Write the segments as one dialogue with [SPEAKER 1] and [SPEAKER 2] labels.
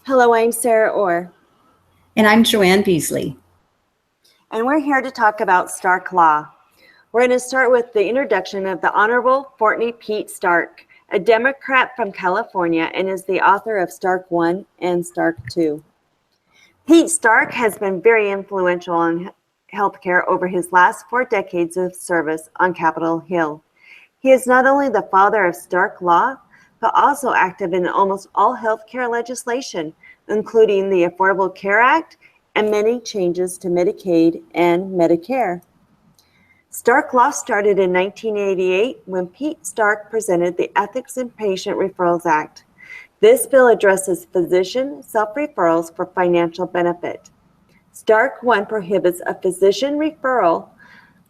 [SPEAKER 1] Hello, I'm Sarah Orr,
[SPEAKER 2] And I'm Joanne Beasley.
[SPEAKER 1] and we're here to talk about Stark Law. We're going to start with the introduction of the Honorable Fortney Pete Stark, a Democrat from California, and is the author of Stark 1 and Stark 2. Pete Stark has been very influential in healthcare over his last 4 decades of service on Capitol Hill. He is not only the father of Stark Law, but also active in almost all healthcare legislation, including the Affordable Care Act and many changes to Medicaid and Medicare. Stark Law started in 1988 when Pete Stark presented the Ethics in Patient Referrals Act. This bill addresses physician self-referrals for financial benefit. Stark 1 prohibits a physician referral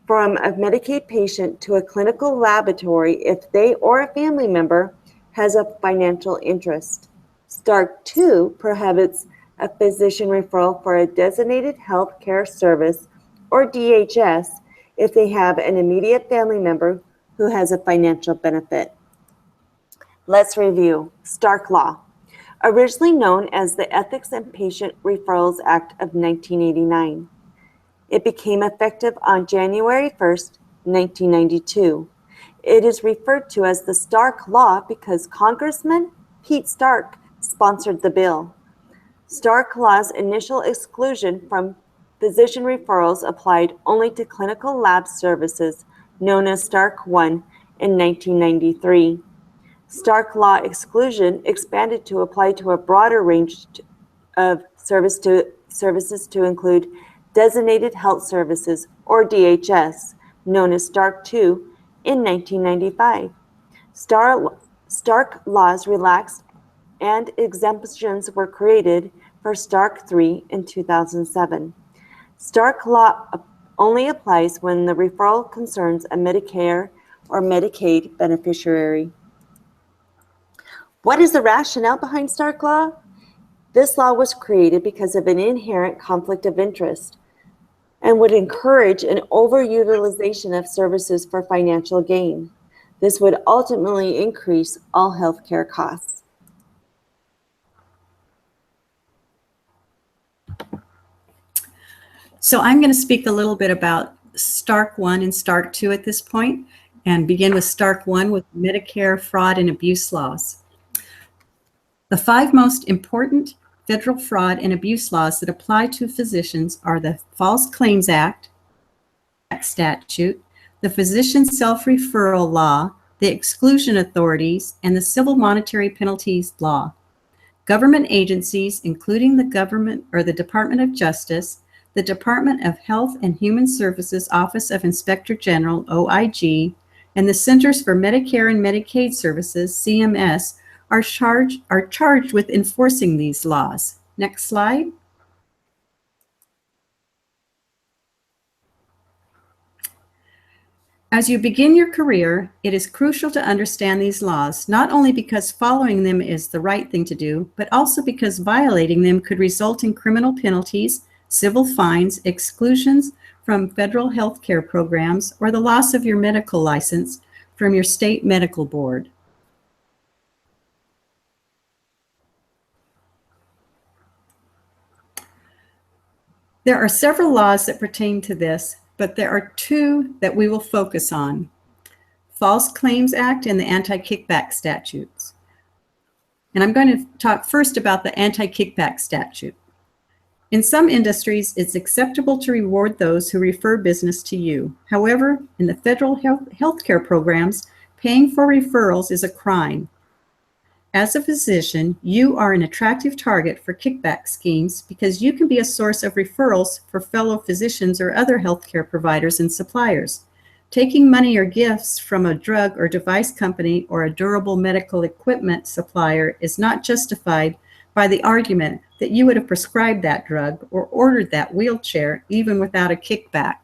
[SPEAKER 1] from a Medicaid patient to a clinical laboratory if they or a family member has a financial interest. Stark 2 prohibits a physician referral for a designated health care service, or DHS, if they have an immediate family member who has a financial benefit. Let's review Stark Law. Originally known as the Ethics in Patient Referrals Act of 1989. It became effective on January 1st, 1992. It is referred to as the Stark Law because Congressman Pete Stark sponsored the bill. Stark Law's initial exclusion from physician referrals applied only to clinical lab services, known as Stark 1, in 1993. Stark Law exclusion expanded to apply to a broader range of services to include Designated Health Services, or DHS, known as Stark 2, in 1995. Stark laws relaxed and exemptions were created for Stark 3 in 2007. Stark Law only applies when the referral concerns a Medicare or Medicaid beneficiary. What is the rationale behind Stark Law? This law was created because of an inherent conflict of interest and would encourage an overutilization of services for financial gain. This would ultimately increase all healthcare costs.
[SPEAKER 2] So I'm going to speak a little bit about Stark 1 and Stark 2 at this point, and begin with Stark 1 with Medicare fraud and abuse laws. The 5 most important federal fraud and abuse laws that apply to physicians are the False Claims Act statute, the Physician Self-Referral Law, the Exclusion Authorities, and the Civil Monetary Penalties Law. Government agencies, including the government or the Department of Justice, the Department of Health and Human Services Office of Inspector General, OIG, and the Centers for Medicare and Medicaid Services, CMS, are charged with enforcing these laws. Next slide. As you begin your career, it is crucial to understand these laws, not only because following them is the right thing to do, but also because violating them could result in criminal penalties, civil fines, exclusions from federal health care programs, or the loss of your medical license from your state medical board. There are several laws that pertain to this, but there are 2 that we will focus on: False Claims Act and the Anti-Kickback Statutes. And I'm going to talk first about the Anti-Kickback Statute. In some industries, it's acceptable to reward those who refer business to you. However, in the federal healthcare programs, paying for referrals is a crime. As a physician, you are an attractive target for kickback schemes because you can be a source of referrals for fellow physicians or other healthcare providers and suppliers. Taking money or gifts from a drug or device company or a durable medical equipment supplier is not justified by the argument that you would have prescribed that drug or ordered that wheelchair even without a kickback.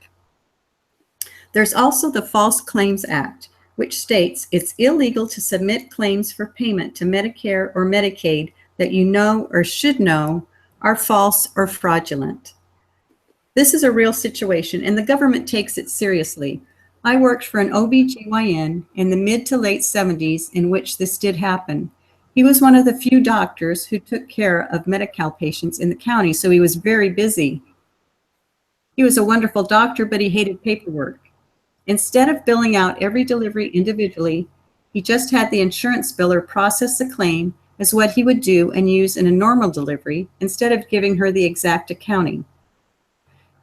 [SPEAKER 2] There's also the False Claims Act, which states it's illegal to submit claims for payment to Medicare or Medicaid that you know or should know are false or fraudulent. This is a real situation, and the government takes it seriously. I worked for an OBGYN in the mid to late 70s in which this did happen. He was one of the few doctors who took care of Medi-Cal patients in the county, so he was very busy. He was a wonderful doctor, but he hated paperwork. Instead of billing out every delivery individually, he just had the insurance biller process the claim as what he would do and use in a normal delivery instead of giving her the exact accounting.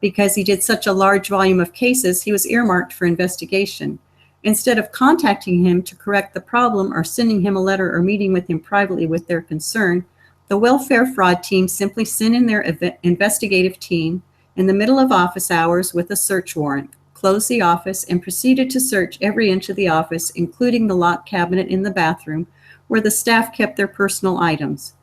[SPEAKER 2] Because he did such a large volume of cases, he was earmarked for investigation. Instead of contacting him to correct the problem or sending him a letter or meeting with him privately with their concern, the welfare fraud team simply sent in their investigative team in the middle of office hours with a search warrant, closed the office, and proceeded to search every inch of the office, including the locked cabinet in the bathroom where the staff kept their personal items.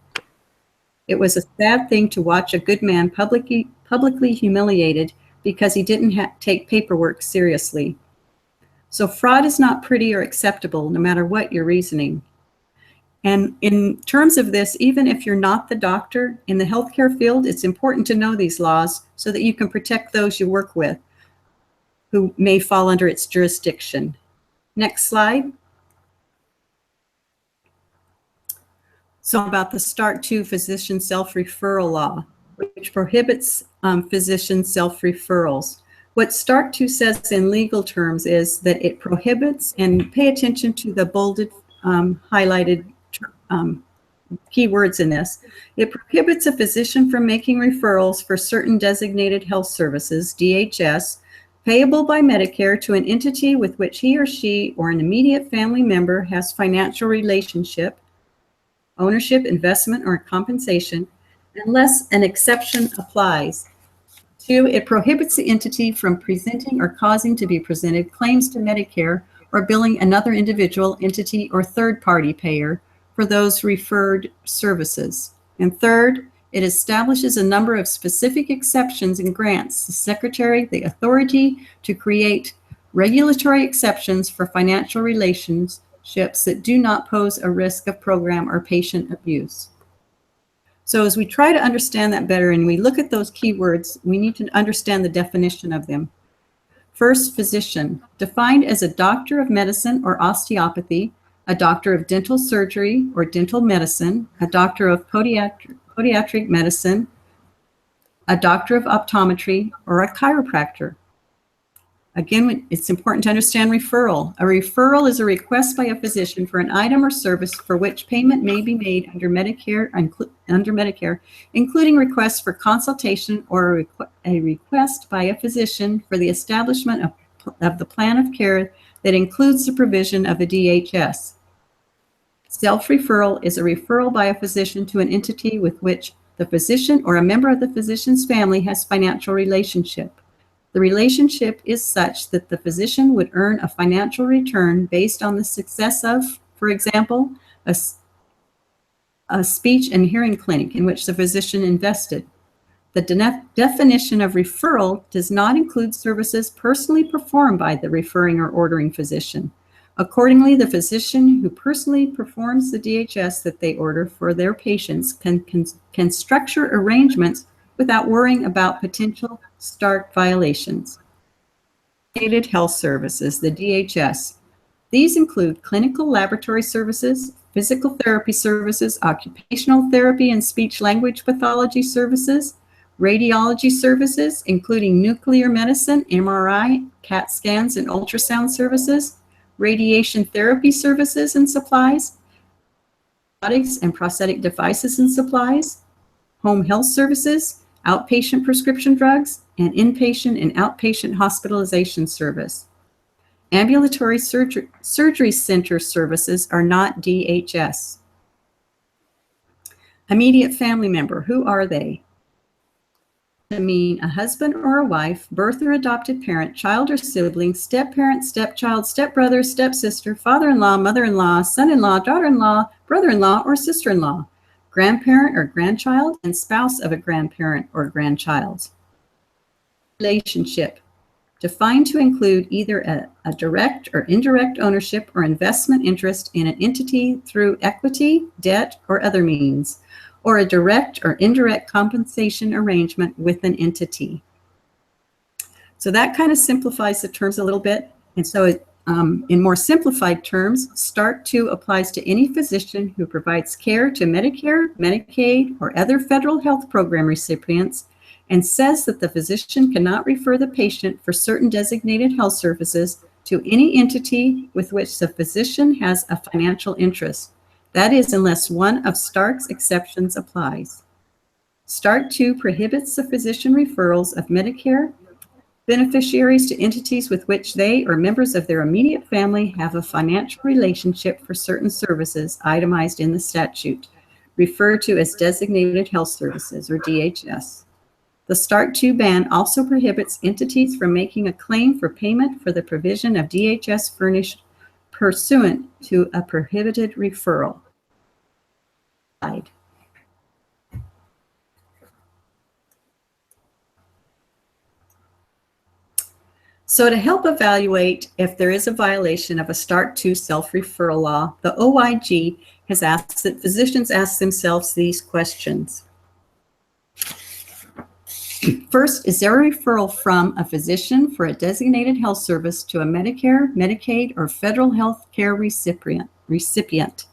[SPEAKER 2] It was a sad thing to watch a good man publicly humiliated because he didn't take paperwork seriously. So fraud is not pretty or acceptable, no matter what your reasoning. And in terms of this, even if you're not the doctor in the healthcare field, it's important to know these laws so that you can protect those you work with who may fall under its jurisdiction. Next slide. So about the START II physician self-referral law, which prohibits physician self-referrals. What START II says in legal terms is that it prohibits, and pay attention to the bolded, highlighted keywords in this, it prohibits a physician from making referrals for certain designated health services, DHS, payable by Medicare to an entity with which he or she or an immediate family member has financial relationship, ownership, investment, or compensation, unless an exception applies. 2, it prohibits the entity from presenting or causing to be presented claims to Medicare or billing another individual, entity, or third-party payer for those referred services. And 3rd, it establishes a number of specific exceptions and grants the Secretary the authority to create regulatory exceptions for financial relationships that do not pose a risk of program or patient abuse. So as we try to understand that better and we look at those keywords, we need to understand the definition of them. First, physician, defined as a doctor of medicine or osteopathy, a doctor of dental surgery or dental medicine, a doctor of podiatric medicine, a doctor of optometry, or a chiropractor. Again, it's important to understand referral. A referral is a request by a physician for an item or service for which payment may be made under Medicare, including requests for consultation or a request by a physician for the establishment of the plan of care that includes the provision of a DHS. Self-referral is a referral by a physician to an entity with which the physician or a member of the physician's family has financial relationship. The relationship is such that the physician would earn a financial return based on the success of, for example, a speech and hearing clinic in which the physician invested. The definition of referral does not include services personally performed by the referring or ordering physician. Accordingly, the physician who personally performs the DHS that they order for their patients can structure arrangements without worrying about potential START violations. Designated health services, the DHS. These include clinical laboratory services, physical therapy services, occupational therapy and speech-language pathology services, radiology services, including nuclear medicine, MRI, CAT scans, and ultrasound services, radiation therapy services and supplies, robotics and prosthetic devices and supplies, home health services, outpatient prescription drugs, and inpatient and outpatient hospitalization service. Ambulatory surgery center services are not DHS. Immediate family member, who are they? To mean a husband or a wife, birth or adopted parent, child or sibling, step-parent, stepchild, stepbrother, stepsister, father-in-law, mother-in-law, son-in-law, daughter-in-law, brother-in-law, or sister-in-law, grandparent or grandchild, and spouse of a grandparent or grandchild. Relationship, defined to include either a direct or indirect ownership or investment interest in an entity through equity, debt, or other means, or a direct or indirect compensation arrangement with an entity. So that kind of simplifies the terms a little bit. And so In more simplified terms, START 2 applies to any physician who provides care to Medicare, Medicaid, or other federal health program recipients and says that the physician cannot refer the patient for certain designated health services to any entity with which the physician has a financial interest. That is, unless one of START's exceptions applies. START 2 prohibits the physician referrals of Medicare beneficiaries to entities with which they or members of their immediate family have a financial relationship for certain services itemized in the statute, referred to as designated health services, or DHS. The START 2 ban also prohibits entities from making a claim for payment for the provision of DHS furnished pursuant to a prohibited referral. So to help evaluate if there is a violation of a START 2 self-referral law, the OIG has asked that physicians ask themselves these questions. First, is there a referral from a physician for a designated health service to a Medicare, Medicaid, or federal health care recipient?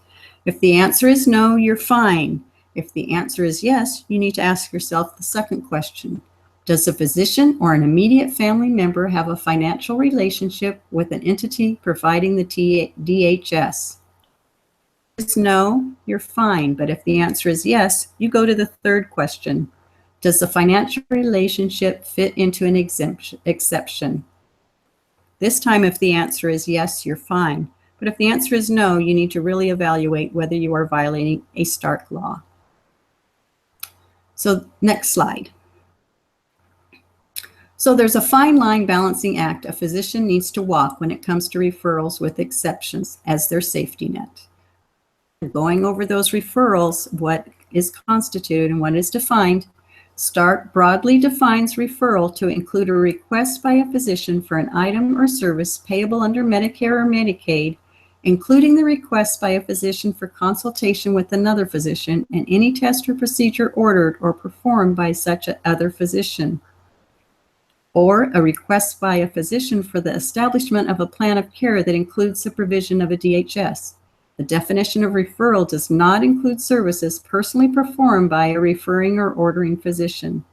[SPEAKER 2] If the answer is no, you're fine. If the answer is yes, you need to ask yourself the second question. Does the physician or an immediate family member have a financial relationship with an entity providing the DHS? If it's no, you're fine. But if the answer is yes, you go to the third question. Does the financial relationship fit into an exception? This time, if the answer is yes, you're fine. But if the answer is no, you need to really evaluate whether you are violating a START law. So next slide. So there's a fine line balancing act a physician needs to walk when it comes to referrals with exceptions as their safety net. Going over those referrals, what is constituted and what is defined, START broadly defines referral to include a request by a physician for an item or service payable under Medicare or Medicaid, including the request by a physician for consultation with another physician and any test or procedure ordered or performed by such other physician, or a request by a physician for the establishment of a plan of care that includes the provision of a DHS. The definition of referral does not include services personally performed by a referring or ordering physician.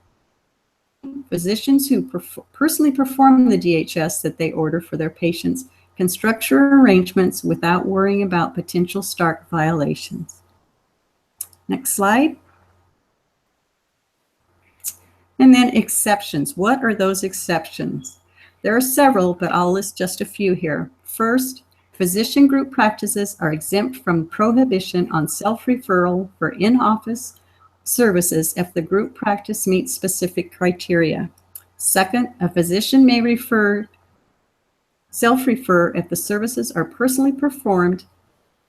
[SPEAKER 2] Physicians who personally perform the DHS that they order for their patients can structure arrangements without worrying about potential START violations. Next slide. And then exceptions. What are those exceptions? There are several, but I'll list just a few here. First, physician group practices are exempt from prohibition on self-referral for in-office services if the group practice meets specific criteria. Second, a physician may self-refer if the services are personally performed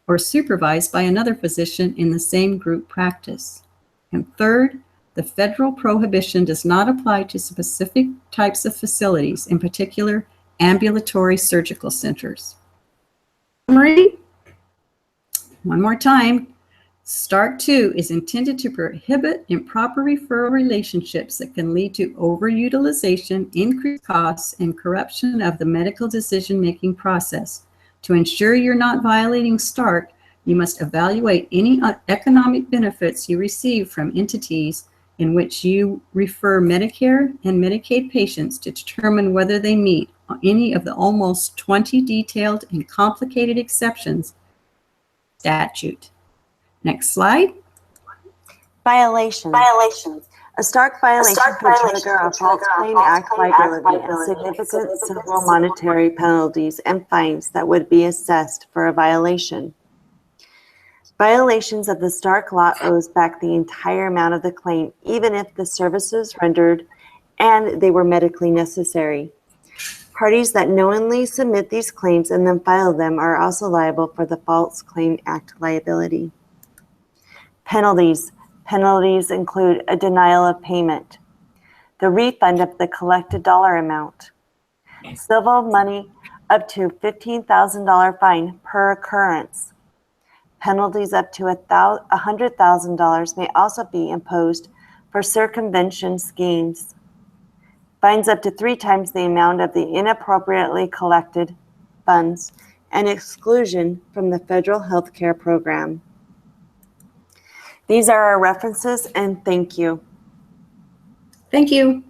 [SPEAKER 2] or supervised by another physician in the same group practice. And third, the federal prohibition does not apply to specific types of facilities, in particular, ambulatory surgical centers. Summary. One more time. START 2 is intended to prohibit improper referral relationships that can lead to overutilization, increased costs, and corruption of the medical decision-making process. To ensure you're not violating START, you must evaluate any economic benefits you receive from entities in which you refer Medicare and Medicaid patients to determine whether they meet any of the almost 20 detailed and complicated exceptions statute. Next slide.
[SPEAKER 1] Violations. A START violation could trigger a False Claim Act liability and significant civil monetary penalties and fines that would be assessed for a violation. Violations of the START law owes back the entire amount of the claim, even if the services rendered and they were medically necessary. Parties that knowingly submit these claims and then file them are also liable for the False Claim Act liability. Penalties. Penalties include a denial of payment, the refund of the collected dollar amount, civil money up to $15,000 fine per occurrence. Penalties up to $100,000 may also be imposed for circumvention schemes. Fines up to 3 times the amount of the inappropriately collected funds and exclusion from the federal health care program. These are our references, and thank you.
[SPEAKER 2] Thank you.